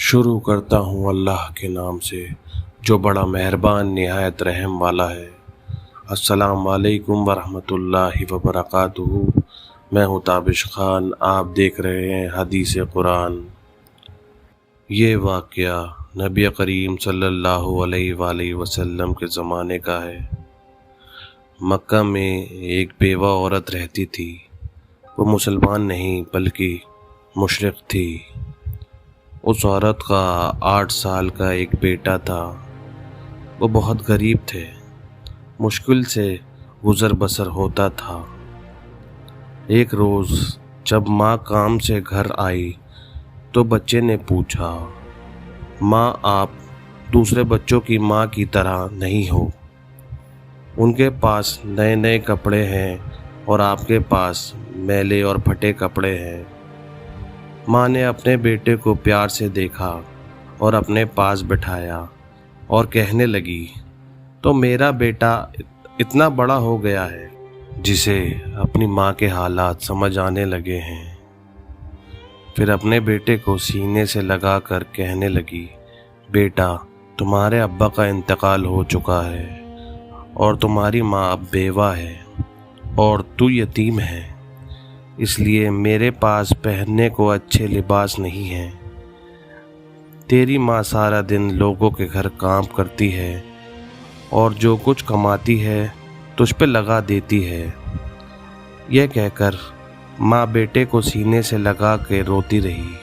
شروع کرتا ہوں اللہ کے نام سے جو بڑا مہربان نہایت رحم والا ہے۔ السلام علیکم ورحمۃ اللہ وبرکاتہ۔ میں ہوں تابش خان، آپ دیکھ رہے ہیں حدیث قرآن۔ یہ واقعہ نبی کریم صلی اللہ علیہ وآلہ وسلم کے زمانے کا ہے۔ مکہ میں ایک بیوہ عورت رہتی تھی۔ وہ مسلمان نہیں بلکہ مشرک تھی۔ اس عورت کا 8 سال کا ایک بیٹا تھا۔ وہ بہت غریب تھے، مشکل سے گزر بسر ہوتا تھا۔ ایک روز جب ماں کام سے گھر آئی تو بچے نے پوچھا، ماں آپ دوسرے بچوں کی ماں کی طرح نہیں ہو، ان کے پاس نئے نئے کپڑے ہیں اور آپ کے پاس میلے اور پھٹے کپڑے ہیں۔ ماں نے اپنے بیٹے کو پیار سے دیکھا اور اپنے پاس بٹھایا اور کہنے لگی، تو میرا بیٹا اتنا بڑا ہو گیا ہے جسے اپنی ماں کے حالات سمجھ آنے لگے ہیں۔ پھر اپنے بیٹے کو سینے سے لگا کر کہنے لگی، بیٹا تمہارے ابا کا انتقال ہو چکا ہے اور تمہاری ماں اب بیوہ ہے اور تو یتیم ہے، اس لیے میرے پاس پہننے کو اچھے لباس نہیں ہیں۔ تیری ماں سارا دن لوگوں کے گھر کام کرتی ہے اور جو کچھ کماتی ہے تجھ پہ لگا دیتی ہے۔ یہ کہہ کر ماں بیٹے کو سینے سے لگا کے روتی رہی۔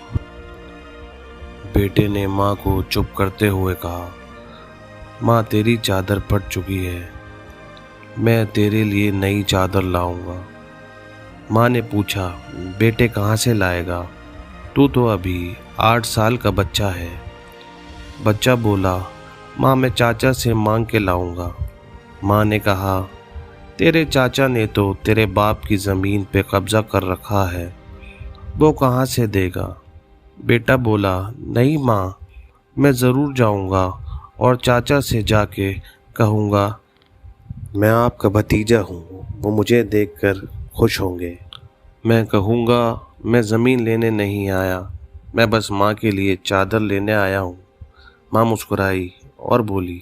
بیٹے نے ماں کو چپ کرتے ہوئے کہا، ماں تیری چادر پھٹ چکی ہے، میں تیرے لیے نئی چادر لاؤں گا۔ ماں نے پوچھا، بیٹے کہاں سے لائے گا؟ تو ابھی 8 سال کا بچہ ہے۔ بچہ بولا، ماں میں چاچا سے مانگ کے لاؤں گا۔ ماں نے کہا، تیرے چاچا نے تو تیرے باپ کی زمین پہ قبضہ کر رکھا ہے، وہ کہاں سے دے گا؟ بیٹا بولا، نہیں ماں، میں ضرور جاؤں گا اور چاچا سے جا کے کہوں گا میں آپ کا بھتیجا ہوں، وہ مجھے دیکھ کر خوش ہوں گے۔ میں کہوں گا میں زمین لینے نہیں آیا، میں بس ماں کے لیے چادر لینے آیا ہوں۔ ماں مسکرائی اور بولی،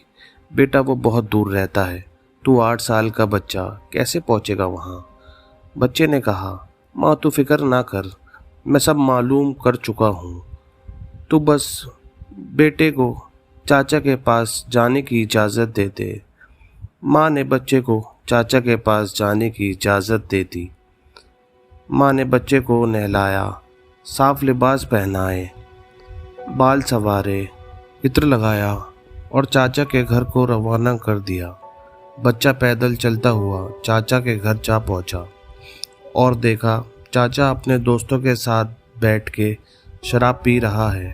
بیٹا وہ بہت دور رہتا ہے، تو 8 سال کا بچہ کیسے پہنچے گا وہاں؟ بچے نے کہا، ماں تو فکر نہ کر، میں سب معلوم کر چکا ہوں، تو بس بیٹے کو چاچا کے پاس جانے کی اجازت دے دے۔ ماں نے بچے کو چاچا کے پاس جانے کی اجازت دے دی۔ ماں نے بچے کو نہلایا، صاف لباس پہنائے، بال سنوارے، عطر لگایا اور چاچا کے گھر کو روانہ کر دیا۔ بچہ پیدل چلتا ہوا چاچا کے گھر جا پہنچا اور دیکھا چاچا اپنے دوستوں کے ساتھ بیٹھ کے شراب پی رہا ہے۔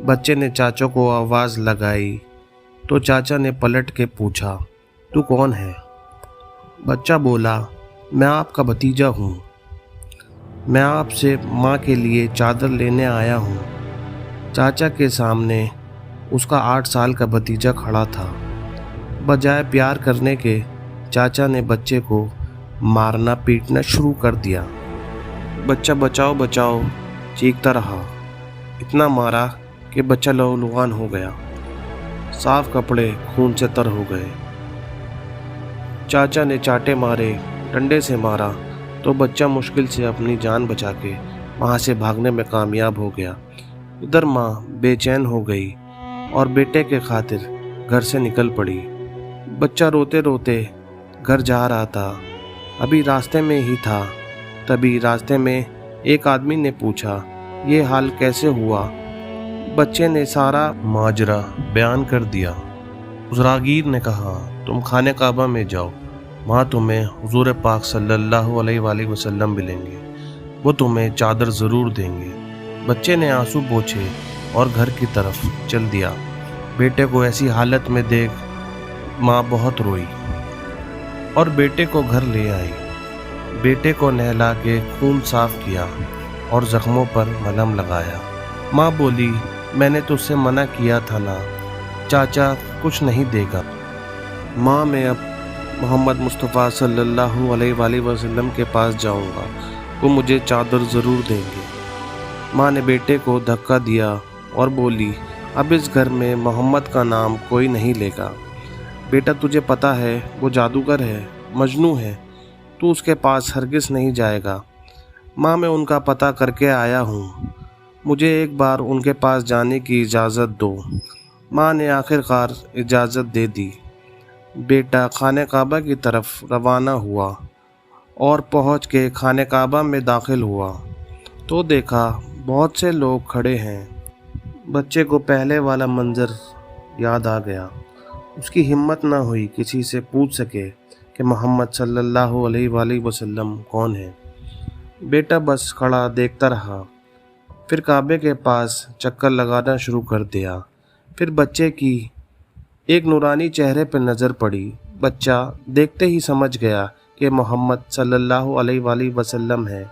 بچے نے چاچا کو آواز لگائی تو چاچا نے پلٹ کے پوچھا، تو کون ہے؟ بچہ بولا، میں آپ کا بھتیجا ہوں، میں آپ سے ماں کے لیے چادر لینے آیا ہوں۔ چاچا کے سامنے اس کا 8 سال کا بھتیجا کھڑا تھا۔ بجائے پیار کرنے کے چاچا نے بچے کو مارنا پیٹنا شروع کر دیا۔ بچہ بچاؤ بچاؤ چیختا رہا، اتنا مارا کہ بچہ لہولہان ہو گیا، صاف کپڑے خون سے تر ہو گئے۔ چاچا نے چاٹے مارے، ڈنڈے سے مارا تو بچہ مشکل سے اپنی جان بچا کے وہاں سے بھاگنے میں کامیاب ہو گیا۔ ادھر ماں بے چین ہو گئی اور بیٹے کے خاطر گھر سے نکل پڑی۔ بچہ روتے روتے گھر جا رہا تھا، ابھی راستے میں ہی تھا، تبھی راستے میں ایک آدمی نے پوچھا، یہ حال کیسے ہوا؟ بچے نے سارا ماجرا بیان کر دیا۔ اس راہگیر نے کہا، تم خانہ کعبہ میں جاؤ، وہاں تمہیں حضور پاک صلی اللہ علیہ وآلہ وسلم ملیں گے، وہ تمہیں چادر ضرور دیں گے۔ بچے نے آنسو پوچھے اور گھر کی طرف چل دیا۔ بیٹے کو ایسی حالت میں دیکھ ماں بہت روئی اور بیٹے کو گھر لے آئی۔ بیٹے کو نہلا کے خون صاف کیا اور زخموں پر ملہم لگایا۔ ماں بولی، میں نے تجھ سے منع کیا تھا نا، چاچا کچھ نہیں دے گا۔ ماں میں اب محمد مصطفیٰ صلی اللہ علیہ وآلہ وسلم کے پاس جاؤں گا، وہ مجھے چادر ضرور دیں گے۔ ماں نے بیٹے کو دھکا دیا اور بولی اب اس گھر میں محمد کا نام کوئی نہیں لے گا۔ بیٹا تجھے پتہ ہے وہ جادوگر ہے، مجنوں ہے، تو اس کے پاس ہرگز نہیں جائے گا۔ ماں میں ان کا پتہ کر کے آیا ہوں، مجھے ایک بار ان کے پاس جانے کی اجازت دو۔ ماں نے آخر کار اجازت دے دی۔ بیٹا خانہ کعبہ کی طرف روانہ ہوا اور پہنچ کے خانہ کعبہ میں داخل ہوا تو دیکھا بہت سے لوگ کھڑے ہیں۔ بچے کو پہلے والا منظر یاد آ گیا۔ اس کی ہمت نہ ہوئی کسی سے پوچھ سکے کہ محمد صلی اللہ علیہ وآلہ وسلم کون ہے۔ بیٹا بس کھڑا دیکھتا رہا، پھر کعبے کے پاس چکر لگانا شروع کر دیا۔ پھر بچے کی ایک نورانی چہرے پہ نظر پڑی۔ بچہ دیکھتے ہی سمجھ گیا کہ محمد صلی اللہ علیہ وآلہ وسلم ہے۔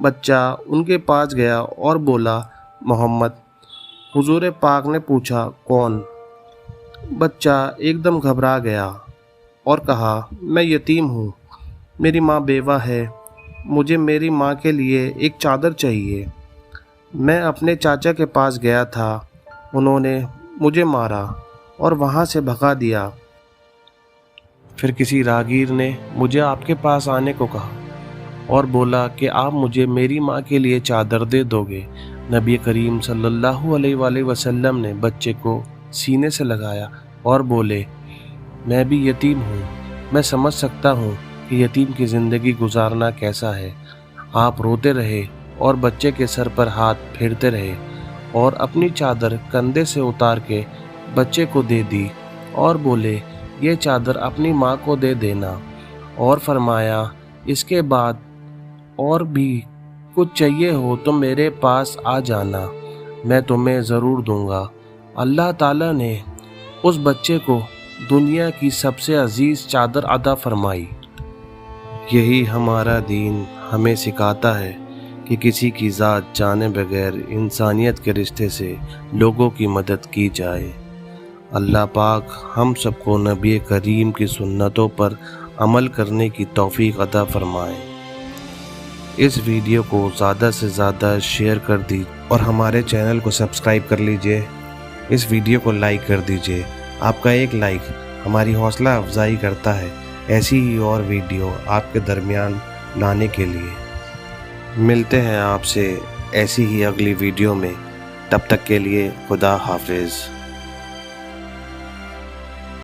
بچہ ان کے پاس گیا اور بولا محمد۔ حضور پاک نے پوچھا کون؟ بچہ ایک دم گھبرا گیا اور کہا میں یتیم ہوں، میری ماں بیوہ ہے، مجھے میری ماں کے لیے ایک چادر چاہیے۔ میں اپنے چاچا کے پاس گیا تھا، انہوں نے مجھے مارا اور وہاں سے بھگا دیا۔ پھر کسی راہگیر نے مجھے آپ کے پاس آنے کو کہا اور بولا کہ آپ مجھے میری ماں کے لیے چادر دے دو گے۔ نبی کریم صلی اللہ علیہ وآلہ وسلم نے بچے کو سینے سے لگایا اور بولے میں بھی یتیم ہوں، میں سمجھ سکتا ہوں کہ یتیم کی زندگی گزارنا کیسا ہے۔ آپ روتے رہے اور بچے کے سر پر ہاتھ پھیرتے رہے اور اپنی چادر کندھے سے اتار کے بچے کو دے دی اور بولے یہ چادر اپنی ماں کو دے دینا، اور فرمایا اس کے بعد اور بھی کچھ چاہیے ہو تو میرے پاس آ جانا، میں تمہیں ضرور دوں گا۔ اللہ تعالیٰ نے اس بچے کو دنیا کی سب سے عزیز چادر عطا فرمائی۔ یہی ہمارا دین ہمیں سکھاتا ہے کہ کسی کی ذات جانے بغیر انسانیت کے رشتے سے لوگوں کی مدد کی جائے۔ اللہ پاک ہم سب کو نبی کریم کی سنتوں پر عمل کرنے کی توفیق عطا فرمائے۔ اس ویڈیو کو زیادہ سے زیادہ شیئر کر دیجیے اور ہمارے چینل کو سبسکرائب کر لیجئے۔ اس ویڈیو کو لائک کر دیجئے، آپ کا ایک لائک ہماری حوصلہ افزائی کرتا ہے ایسی ہی اور ویڈیو آپ کے درمیان لانے کے لیے۔ ملتے ہیں آپ سے ایسی ہی اگلی ویڈیو میں، تب تک کے لیے خدا حافظ۔